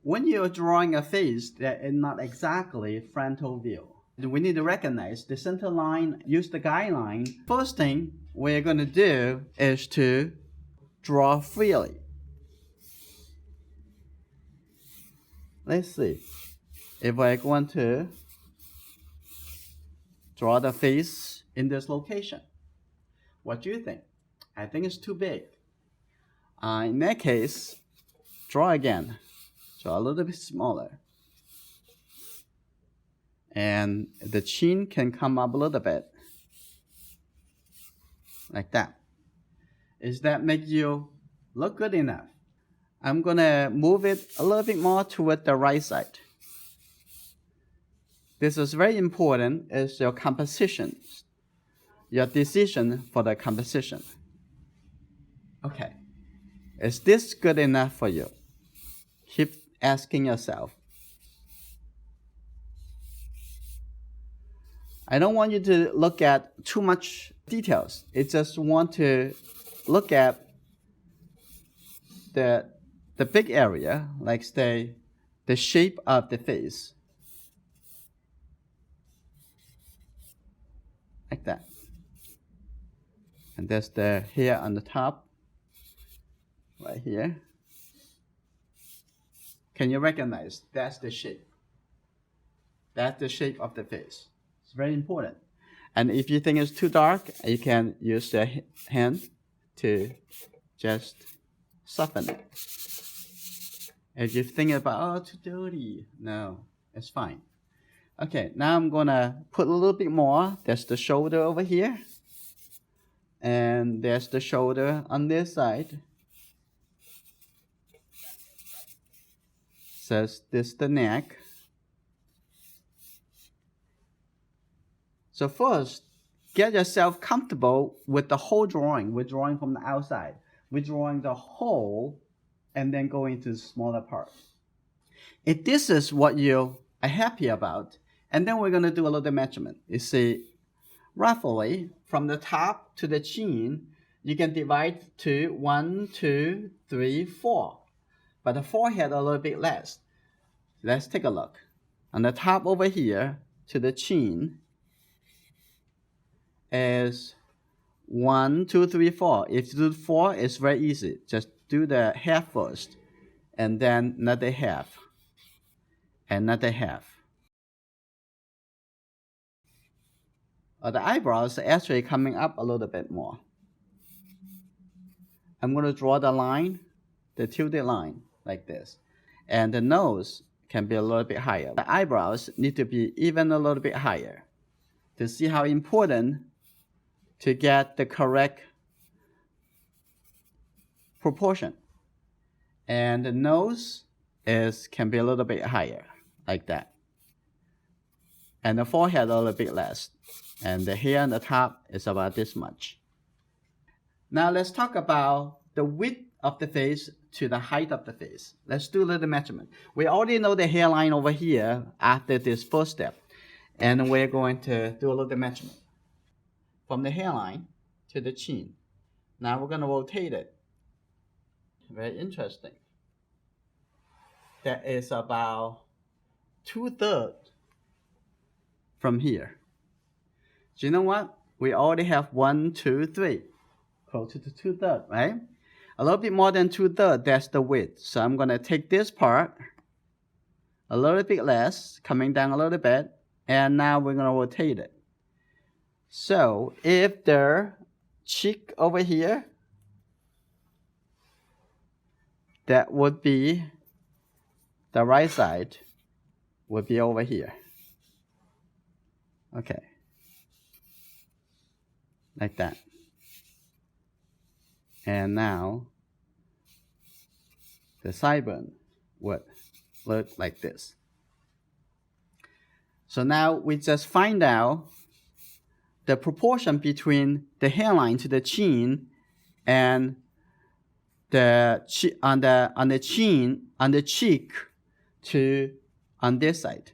when you're drawing a face that is not exactly frontal view, we need to recognize the center line, use the guideline. First thing we're going to do is to draw freely. Let's see if we're going to draw the face in this location. What do you think? I think it's too big. In that case, draw again. Draw a little bit smaller. And the chin can come up a little bit. Like that. Does that make you look good enough? I'm going to move it a little bit more toward the right side. This is very important, is your composition, your decision for the composition. Okay, is this good enough for you? Keep asking yourself. I don't want you to look at too much details. I just want to look at the big area, like say the shape of the face. Like that. And there's the hair on the top, right here. Can you recognize? That's the shape. That's the shape of the face. It's very important. And if you think it's too dark, you can use the hand to just soften it. If you think about, oh, too dirty, no, it's fine. Okay, now I'm gonna put a little bit more. There's the shoulder over here. And there's the shoulder on this side. Says this the neck. So first, get yourself comfortable with the whole drawing. We're drawing from the outside. We're drawing the whole and then going to the smaller part. If this is what you are happy about, and then we're going to do a little measurement. You see, roughly from the top to the chin, you can divide to 1, 2, 3, 4. But the forehead a little bit less. Let's take a look. On the top over here to the chin is 1, 2, 3, 4. If you do 4, it's very easy. Just do the half first, and then another half, another half. The eyebrows are actually coming up a little bit more. I'm going to draw the line, the tilted line, like this. And the nose can be a little bit higher. The eyebrows need to be even a little bit higher to see how important to get the correct proportion. And the nose can be a little bit higher, like that. And the forehead a little bit less. And the hair on the top is about this much. Now let's talk about the width of the face to the height of the face. Let's do a little measurement. We already know the hairline over here after this first step. And we're going to do a little measurement. From the hairline to the chin. Now we're going to rotate it. Very interesting. That is about 2/3 from here. So you know what? We already have 1, 2, 3. Close to 2/3, right? A little bit more than 2/3, that's the width. So I'm going to take this part, a little bit less, coming down a little bit, and now we're going to rotate it. So if the cheek over here, that would be the right side, would be over here. Okay. Like that. And now the sideburn would look like this. So now we just find out the proportion between the hairline to the chin and the cheek to on this side.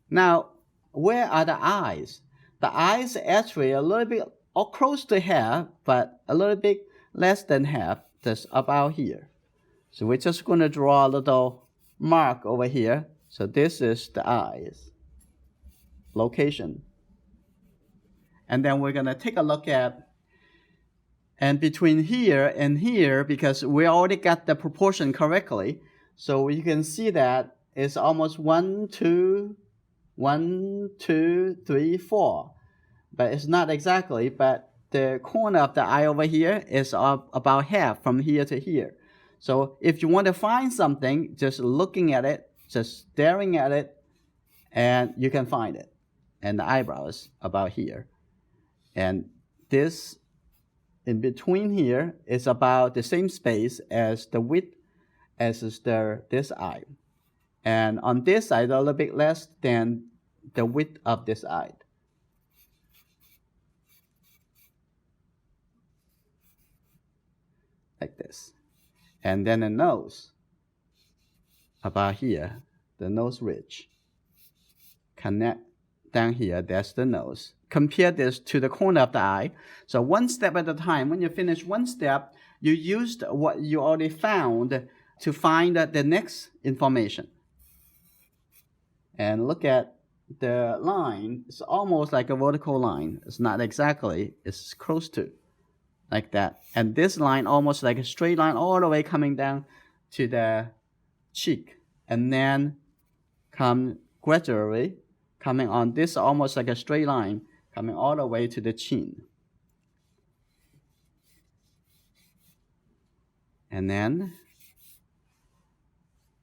Now, where are the eyes? The eyes are actually a little bit close to half, but a little bit less than half, just about here. So we're just going to draw a little mark over here. So this is the eyes location. And then we're going to take a look at, and between here and here, because we already got the proportion correctly, so you can see that it's almost 1, 2, 1, 2, 3, 4. But it's not exactly, but the corner of the eye over here is about half from here to here. So if you want to find something, just looking at it, just staring at it, and you can find it. And the eyebrows about here. And this in between here is about the same space as the width as is this eye. And on this side, a little bit less than the width of this eye. Like this. And then the nose about here, the nose ridge. Connect down here, that's the nose. Compare this to the corner of the eye. So one step at a time. When you finish one step, you used what you already found to find the next information. And look at the line. It's almost like a vertical line. It's not exactly. It's close to. Like that. And this line almost like a straight line all the way coming down to the cheek. And then come gradually coming on this almost like a straight line coming all the way to the chin. And then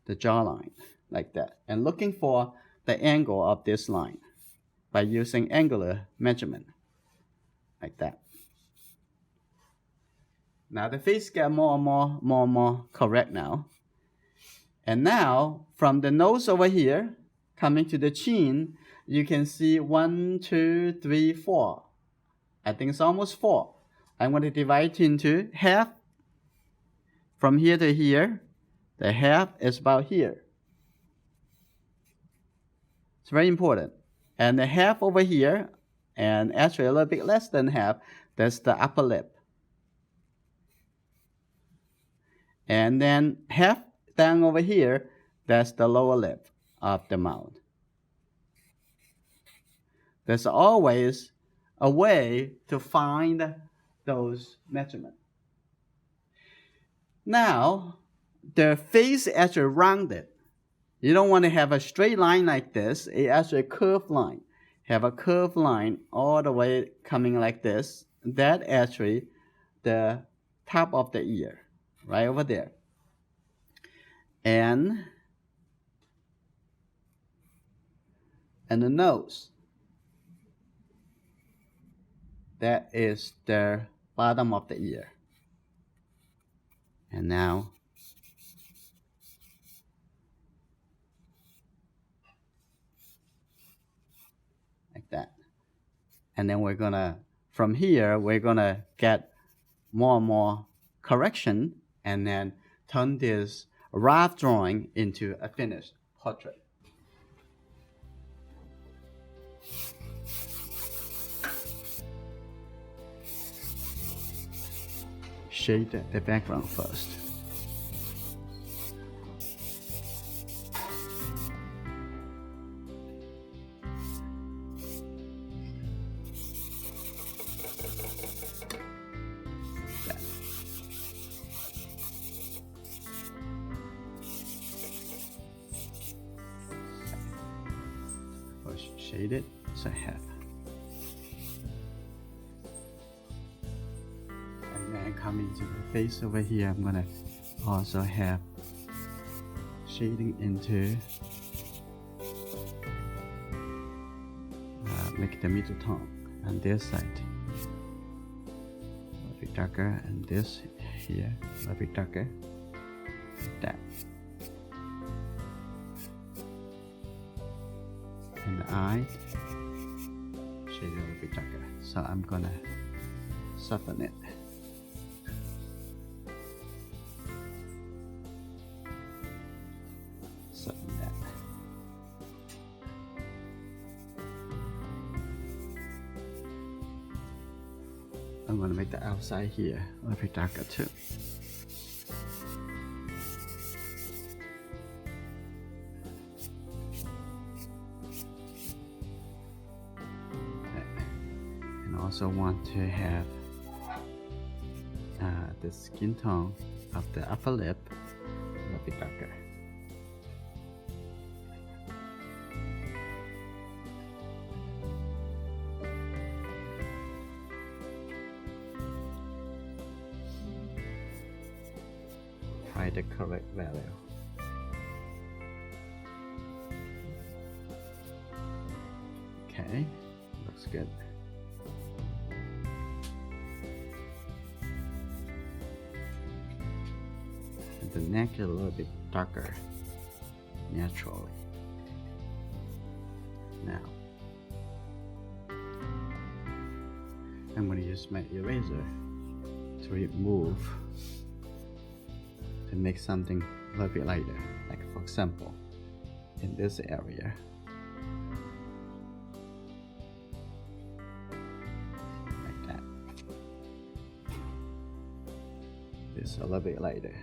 the jawline like that. And looking for the angle of this line by using angular measurement like that. Now the face gets more and more correct now. And now from the nose over here coming to the chin, you can see 1, 2, 3, 4. I think it's almost 4. I'm going to divide it into half from here to here. The half is about here. It's very important. And the half over here, and actually a little bit less than half, that's the upper lip. And then half down over here, that's the lower lip of the mouth. There's always a way to find those measurements. Now, the face is actually rounded. You don't want to have a straight line like this. It's actually a curved line. Have a curved line all the way coming like this. That actually the top of the ear, right over there. And the nose. That is the bottom of the ear. And now like that. And then we're gonna, from here, we're gonna get more and more correction and then turn this rough drawing into a finished portrait. Shade the background first. Shade it so half. And then coming to the face over here, I'm gonna also have shading into make the middle tone on this side a little bit darker, and this here a little bit darker, like that. And the eye shade a little bit darker. So I'm gonna soften it. Soften that. I'm gonna make the outside here a little bit darker too. also want to have the skin tone of the upper lip a little bit darker. Find the correct value. Okay, looks good. And the neck is a little bit darker, naturally. Now, I'm going to use my eraser to remove, to make something a little bit lighter. Like for example, in this area, like that. This a little bit lighter.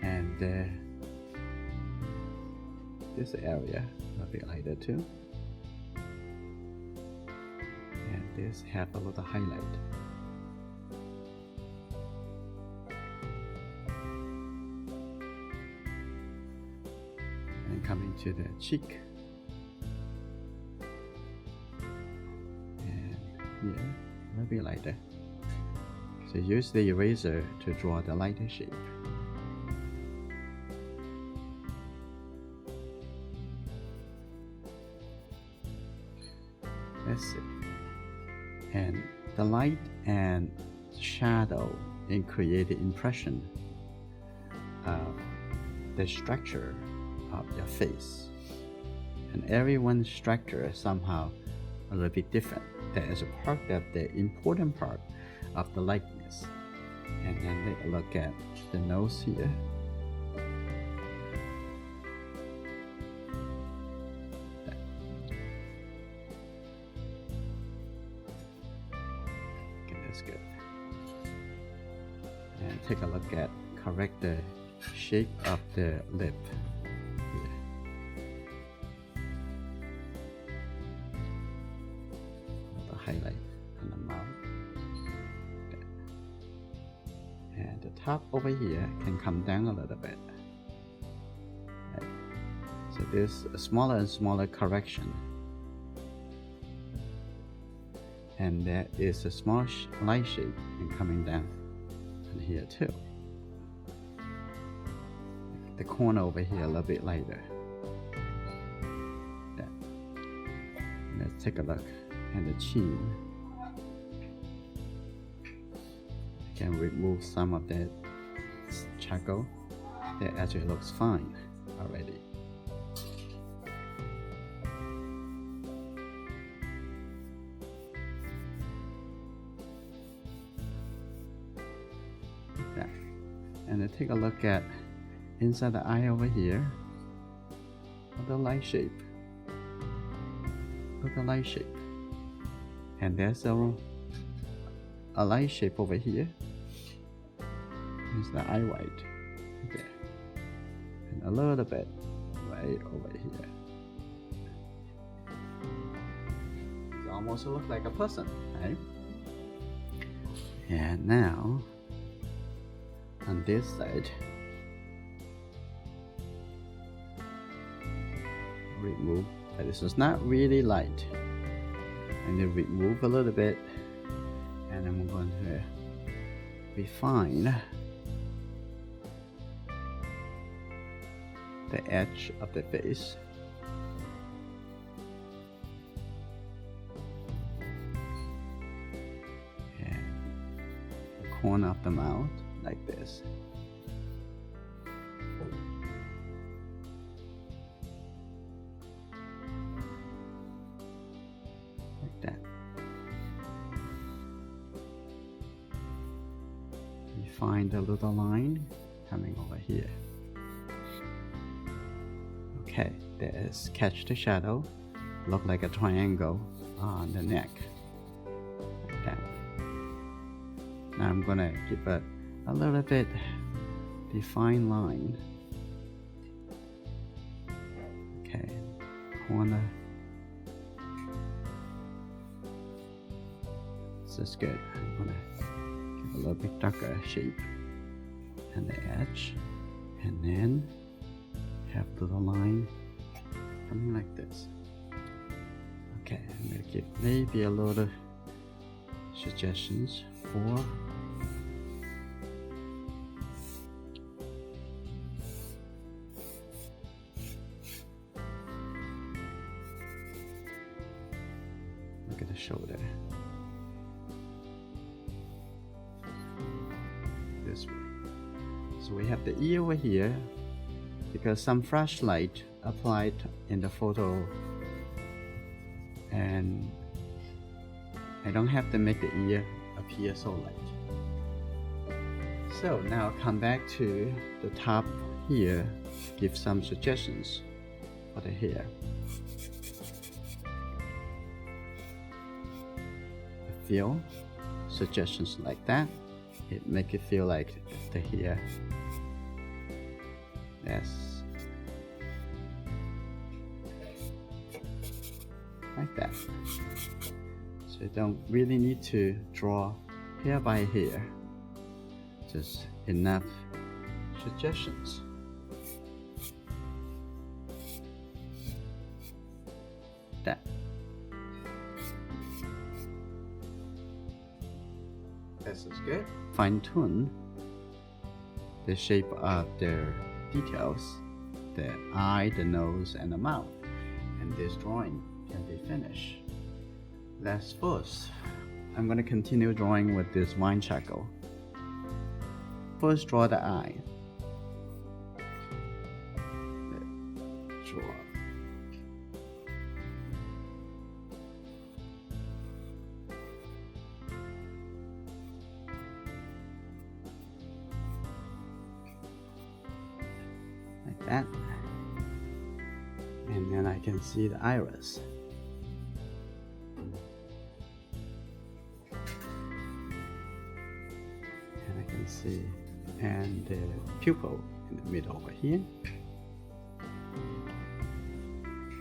And this area a bit lighter too, and this have a little highlight. And coming to the cheek, and here a little bit lighter. So use the eraser to draw the lighter shape. Let's see. And the light and shadow in create the impression of the structure of your face. And everyone's structure is somehow a little bit different. That is a part of the important part of the likeness. And then take a look at the nose here. That's good. And take a look at, correct the shape of the lip here. The highlight on the mouth. And the top over here can come down a little bit. Right. So there's a smaller and smaller correction. And there is a small light shape and coming down and here too. The corner over here a little bit lighter. Yeah. Let's take a look at the chin. I can remove some of that charcoal. That actually looks fine already. And then take a look at inside the eye over here. The light shape. Look at the light shape. And there's a light shape over here. It's the eye white. Okay. And a little bit right over here. It almost looks like a person, right? And now on this side, remove, but this is not really light, and then remove a little bit, and I'm going to refine the edge of the face. And the corner of the mouth, like this. Like that. You find a little line coming over here. Okay, there's catch the shadow. Look like a triangle on the neck. Like that. Now I'm gonna give a little bit defined line. Okay, corner. This is good. I'm gonna give a little bit darker shape and the edge, and then have little line coming like this. Okay, I'm gonna give maybe a little suggestions for look at the shoulder. This way. So we have the ear over here because some flashlight applied in the photo, and I don't have to make the ear appear so light. So now come back to the top here, give some suggestions for the hair. A few suggestions like that. It make it feel like the hair. Yes. Like that. So you don't really need to draw hair by hair. Just enough suggestions. That. This is good. Fine tune the shape of their details, the eye, the nose, and the mouth, and this drawing can be finished. Let's first, I'm going to continue drawing with this wine charcoal. First, draw the eye. Draw. Like that. And then I can see the iris. And I can see, and the pupil in the middle over here.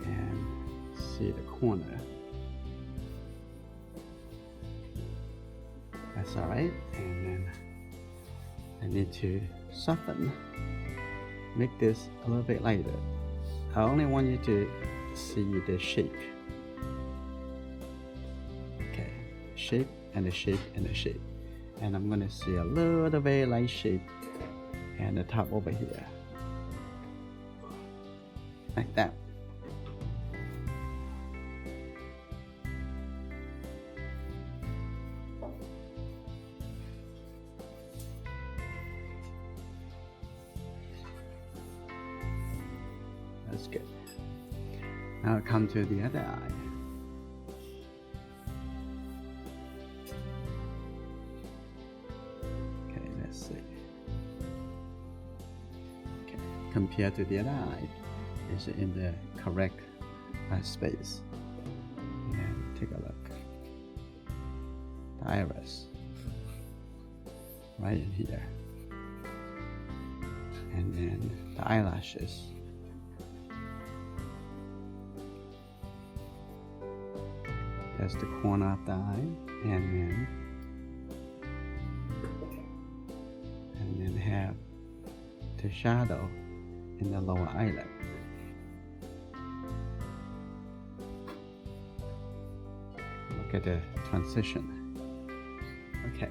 And see the corner. That's alright. And then I need to soften. Make this a little bit lighter. I only want you to see the shape. Okay, shape and the shape and the shape. And I'm gonna see a little bit light shape and the top over here. Like that. That's good. Now come to the other eye. Okay, let's see. Okay, compared to the other eye, is in the correct space. And take a look. The iris, right in here, and then the eyelashes. That's the corner of the eye, and then have the shadow in the lower eyelid. Look at the transition. Okay,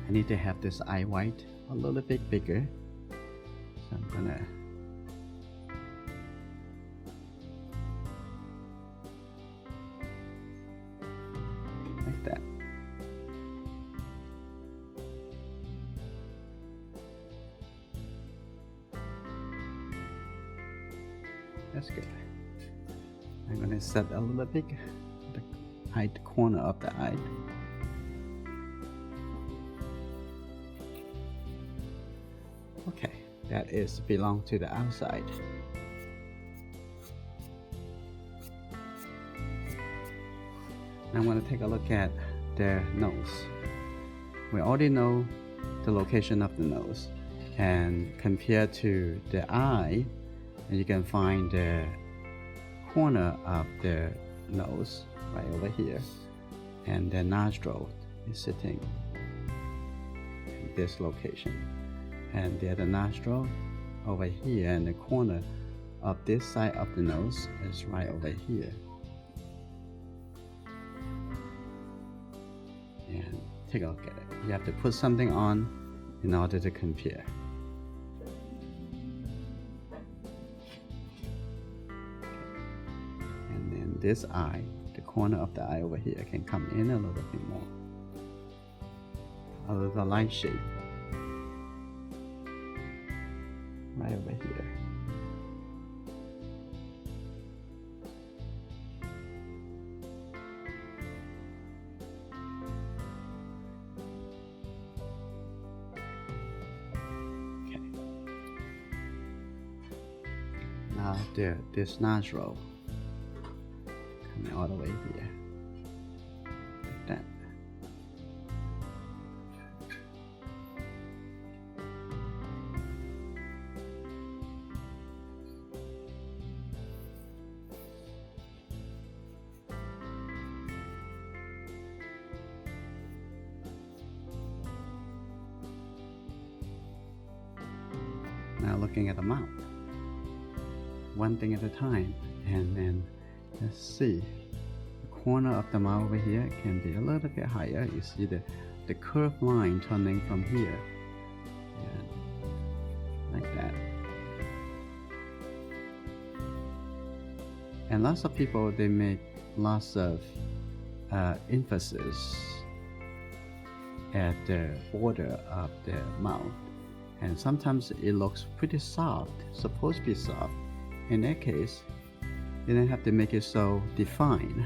I need to have this eye white a little bit bigger, so I'm gonna like that. That's good. I'm gonna set a little bit the eye corner of the eye. Okay, that is belong to the outside. Now I'm going to take a look at their nose. we already know the location of the nose, and compared to the eye, you can find the corner of the nose right over here, and the nostril is sitting in this location, and the other nostril over here, and the corner of this side of the nose is right over here. And take a look at it. You have to put something on in order to compare. And then this eye, the corner of the eye over here, can come in a little bit more. A little light shape. Right over here. Now this nostril coming all the way here, like that. Now looking at the mouth, one thing at a time, and then let's see, the corner of the mouth over here can be a little bit higher. You see the curved line turning from here, and like that. And lots of people, they make lots of emphasis at the border of the mouth, and sometimes it looks pretty soft, supposed to be soft. In that case, you don't have to make it so defined.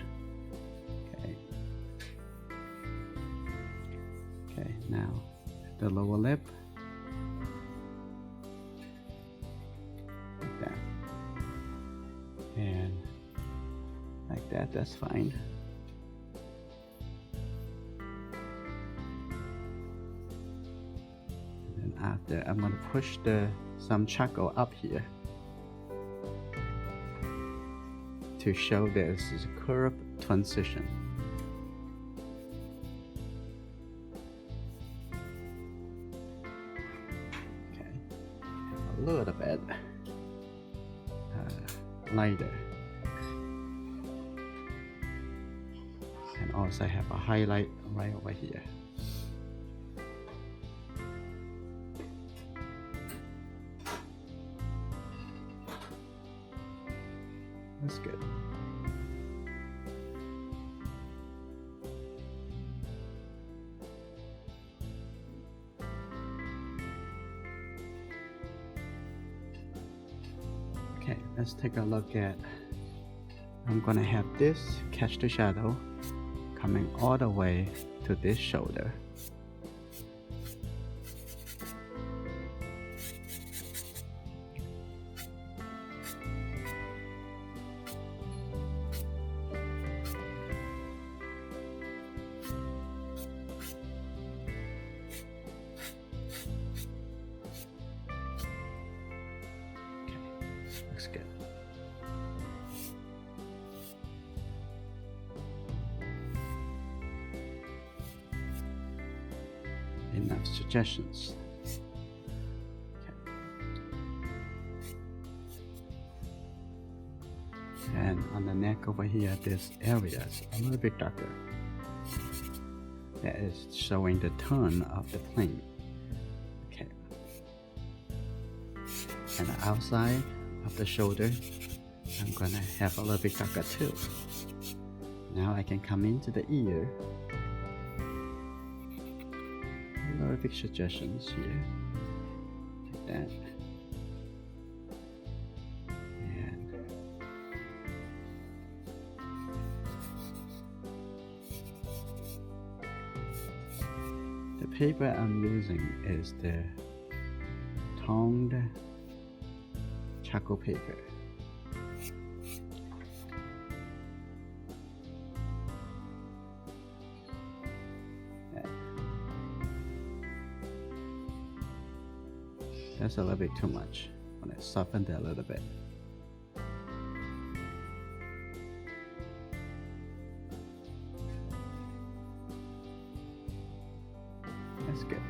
Okay, now the lower lip, like that, and like that, that's fine. And after, I'm going to push some charcoal up here to show this is a curved transition. Okay, a little bit lighter, and also have a highlight right over here. That's good. Okay, let's take a look at, I'm gonna have this catch the shadow coming all the way to this shoulder. Looks good. Enough suggestions. Okay. And on the neck over here, this area is a little bit darker. That is showing the turn of the plane. Okay. And the outside of the shoulder, I'm gonna have a little bit darker too. Now I can come into the ear. A little bit suggestions here, like that. And the paper I'm using is the toned charcoal paper. That's a little bit too much. I'm gonna soften that a little bit. That's good.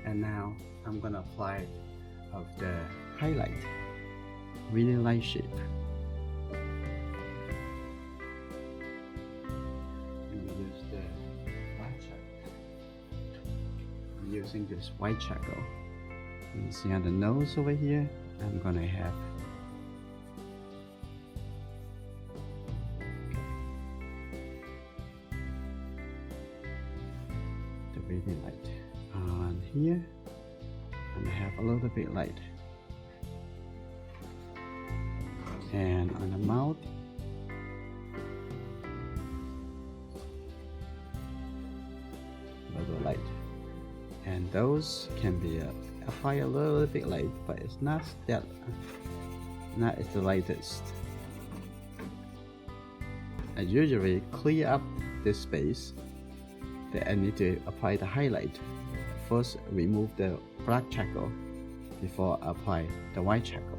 And now I'm gonna apply of the highlight, really light shape. I'm gonna use the white charcoal. I'm using this white charcoal. You can see on the nose over here, I'm gonna have the really light. On here, I'm gonna have a little bit light. And on the mouth, a little light. And those can be applied a little bit light, but it's not that, not as the lightest. I usually clear up this space that I need to apply the highlight. First, remove the black charcoal before I apply the white charcoal.